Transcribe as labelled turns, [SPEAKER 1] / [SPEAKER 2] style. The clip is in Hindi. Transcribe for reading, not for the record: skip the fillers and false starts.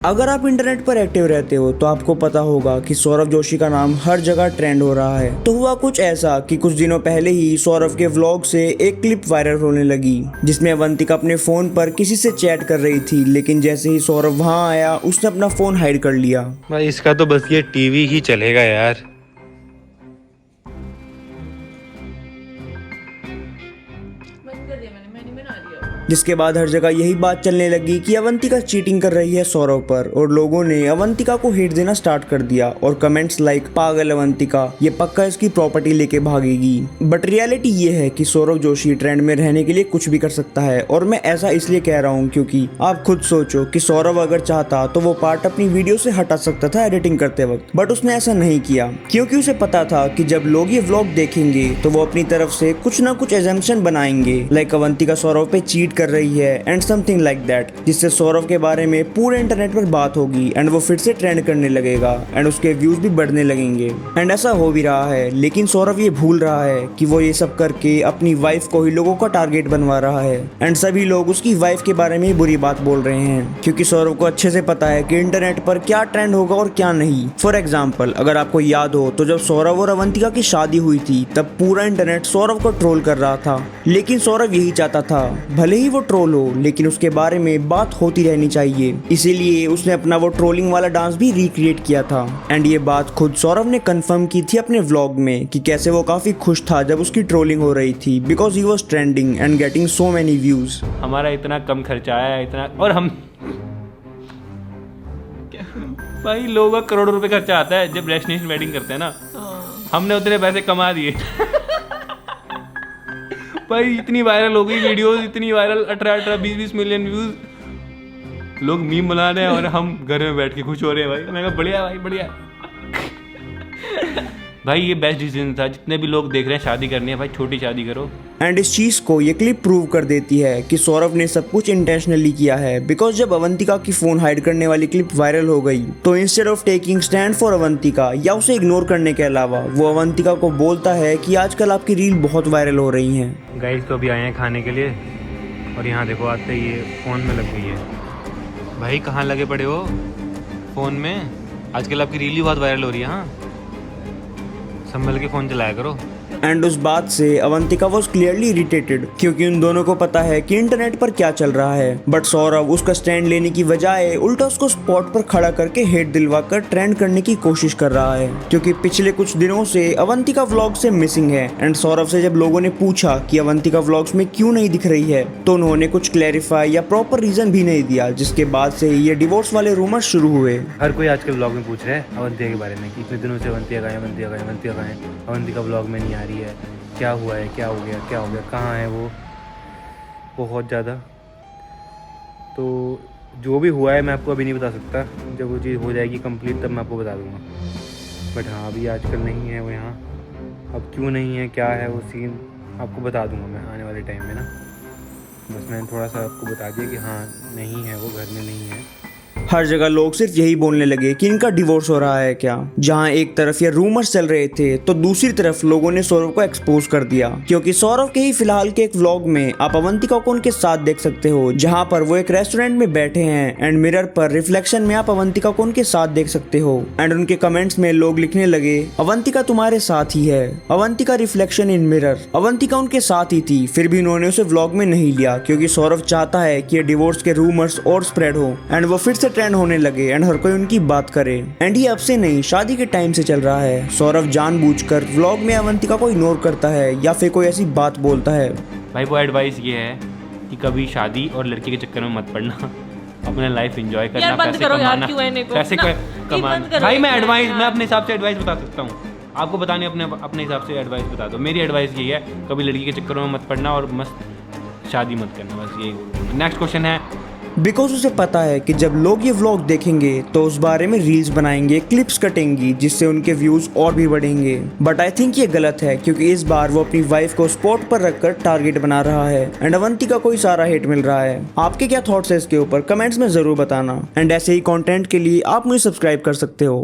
[SPEAKER 1] अगर आप इंटरनेट पर एक्टिव रहते हो तो आपको पता होगा कि सौरव जोशी का नाम हर जगह ट्रेंड हो रहा है। तो हुआ कुछ ऐसा कि कुछ दिनों पहले ही सौरव के व्लॉग से एक क्लिप वायरल होने लगी जिसमें अवंतिका अपने फोन पर किसी से चैट कर रही थी, लेकिन जैसे ही सौरव वहां आया उसने अपना फोन हाइड कर लिया।
[SPEAKER 2] भाई इसका तो बस ये टीवी ही चलेगा यार।
[SPEAKER 1] जिसके बाद हर जगह यही बात चलने लगी कि अवंतिका चीटिंग कर रही है सौरव पर, और लोगों ने अवंतिका को हिट देना स्टार्ट कर दिया और कमेंट्स लाइक पागल अवंतिका, ये पक्का इसकी प्रॉपर्टी लेके भागेगी। बट रियलिटी ये है कि सौरव जोशी ट्रेंड में रहने के लिए कुछ भी कर सकता है, और मैं ऐसा इसलिए कह रहा हूँ क्योंकि आप खुद सोचो कि सौरव अगर चाहता तो वो पार्ट अपनी वीडियो से हटा सकता था एडिटिंग करते वक्त, बट उसने ऐसा नहीं किया क्योंकि उसे पता था कि जब लोग ये व्लॉग देखेंगे तो वो अपनी तरफ से कुछ ना कुछ एजम्पशन बनाएंगे, लाइक अवंतिका सौरव पे चीट कर रही है एंड समथिंग लाइक दैट, जिससे सौरव के बारे में पूरे इंटरनेट पर बात होगी एंड वो फिर से ट्रेंड करने लगेगा एंड उसके व्यूज भी बढ़ने लगेंगे। एंड ऐसा हो भी रहा है, लेकिन सौरव ये भूल रहा है कि वो ये सब करके अपनी वाइफ को ही लोगों का टारगेट बनवा रहा है एंड सभी लोग उसकी वाइफ के बारे में बुरी बात बोल रहे हैं क्योंकि सौरव को अच्छे से पता है कि इंटरनेट पर क्या ट्रेंड होगा और क्या नहीं। फॉर एग्जाम्पल, अगर आपको याद हो तो जब सौरव और अवंतिका की शादी हुई थी तब पूरा इंटरनेट सौरव को ट्रोल कर रहा था, लेकिन सौरव यही चाहता था भले ही वो ट्रोल हो लेकिन उसके बारे में बात होती रहनी चाहिए, इसीलिए उसने अपना वो ट्रोलिंग वाला डांस भी रिक्रिएट किया था। एंड ये बात खुद सौरव ने कंफर्म की थी अपने व्लॉग में कि कैसे वो काफी खुश था जब उसकी ट्रोलिंग हो रही थी because he was trending and getting so many views.
[SPEAKER 2] हमारा इतना कम खर्चा आया इतना, और हम भाई लोगों का करोड़ों रुपए खर्चा आता है जब डेस्टिनेशन वेडिंग करते हैं ना, हमने उतने पैसे कमा दिए। भाई इतनी वायरल हो गई वीडियो, इतनी वायरल 18-20 मिलियन व्यूज, लोग मीम बना रहे हैं और हम घर में बैठ के खुश हो रहे हैं। भाई मैं कहा बढ़िया भाई बढ़िया। भाई ये बेस्ट डिसीजन था, जितने भी लोग देख रहे हैं शादी करनी है भाई छोटी शादी करो।
[SPEAKER 1] एंड इस चीज को ये क्लिप प्रूव कर देती है कि सौरव ने सब कुछ इंटेंशनली किया है, बिकॉज जब अवंतिका की फोन हाइड करने वाली क्लिप वायरल हो गई तो instead of taking stand for Avantika या उसे इग्नोर करने के अलावा वो अवंतिका को बोलता है कि आजकल आपकी रील बहुत वायरल हो रही हैं।
[SPEAKER 2] गाइस तो अभी आए हैं खाने के लिए और यहाँ देखो आते ही ये फ़ोन में लग गई है। भाई कहाँ लगे पड़े हो फ़ोन में? आजकल आपकी रील भी बहुत वायरल हो रही है। हाँ संभल के फ़ोन चलाया करो।
[SPEAKER 1] एंड उस बात से अवंतिका वॉज क्लियरली इरिटेटेड क्योंकि उन दोनों को पता है कि इंटरनेट पर क्या चल रहा है, बट सौरव उसका स्टैंड लेने की बजाय उल्टा उसको स्पॉट पर खड़ा करके हेट दिलवाकर ट्रेंड करने की कोशिश कर रहा है क्योंकि पिछले कुछ दिनों से अवंतिका व्लॉग से मिसिंग है। एंड सौरव से जब लोगों ने पूछा कि अवंतिका व्लॉग्स में क्यों नहीं दिख रही है तो उन्होंने कुछ क्लैरिफाई या प्रॉपर रीजन भी नहीं दिया, जिसके बाद से ये डिवोर्स वाले रूमर शुरू हुए।
[SPEAKER 2] हर कोई आजकल व्लॉग में पूछ रहा है अवंतिका के बारे में कि इतने दिनों से अवंतिका कहाँ है, अवंतिका कहाँ है, अवंतिका कहाँ है, अवंतिका व्लॉग में नहीं आ रही है, क्या हुआ है, क्या हो गया, क्या हो गया, कहाँ है वो। बहुत ज़्यादा तो जो भी हुआ है मैं आपको अभी नहीं बता सकता, जब वो चीज़ हो जाएगी कंप्लीट तब मैं आपको बता दूंगा। बट हाँ अभी आजकल नहीं है वो यहाँ, अब क्यों नहीं है क्या है वो सीन आपको बता दूंगा मैं आने वाले टाइम में ना। बस मैंने थोड़ा सा आपको बता दिया कि हाँ नहीं है वो घर में नहीं है।
[SPEAKER 1] हर जगह लोग सिर्फ यही बोलने लगे कि इनका डिवोर्स हो रहा है क्या। जहां एक तरफ ये रूमर्स चल रहे थे तो दूसरी तरफ लोगों ने सौरव को एक्सपोज कर दिया क्योंकि सौरव के ही फिलहाल के एक व्लॉग में आप अवंतिका को उनके साथ देख सकते हो जहां पर वो एक रेस्टोरेंट में बैठे हैं एंड मिरर पर रिफ्लेक्शन में आप अवंतिका को उनके साथ देख सकते हो। एंड उनके कमेंट्स में लोग लिखने लगे अवंतिका तुम्हारे साथ ही है, Avantika reflection in mirror. Avantika उनके साथ ही थी, फिर भी उन्होंने उसे व्लॉग में नहीं लिया क्योंकि सौरव चाहता है कि ये डिवोर्स के रूमर्स और स्प्रेड हो एंड वो फिर से ट्रेंड होने लगे एंड हर कोई उनकी बात करे। एंड ये अब से नहीं शादी के टाइम से चल रहा है। सौरव जानबूझकर व्लॉग में अवंतिका को इग्नोर करता है या फिर कोई ऐसी बात बोलता है।
[SPEAKER 2] भाई वो एडवाइस ये है कि कभी शादी और लड़की के चक्कर में मत पड़ना, अपना लाइफ एंजॉय करना, पैसे कमाना, पैसे कमाना। भाई मैं अपने हिसाब से एडवाइस बता सकता हूँ, आपको बताने अपने हिसाब से एडवाइस बता दो। मेरी एडवाइस यही है कभी लड़की के चक्कर में मत पड़ना और मस्त शादी मत करना, बस यही। नेक्स्ट क्वेश्चन है
[SPEAKER 1] बिकॉज उसे पता है कि जब लोग ये व्लॉग देखेंगे तो उस बारे में रील्स बनाएंगे, क्लिप्स कटेंगी जिससे उनके व्यूज और भी बढ़ेंगे। बट आई थिंक ये गलत है क्योंकि इस बार वो अपनी वाइफ को स्पॉट पर रखकर टारगेट बना रहा है एंड अवंतिका को ही सारा हेट मिल रहा है। आपके क्या थॉट्स है इसके ऊपर कमेंट्स में जरूर बताना एंड ऐसे ही कंटेंट के लिए आप मुझे सब्सक्राइब कर सकते हो।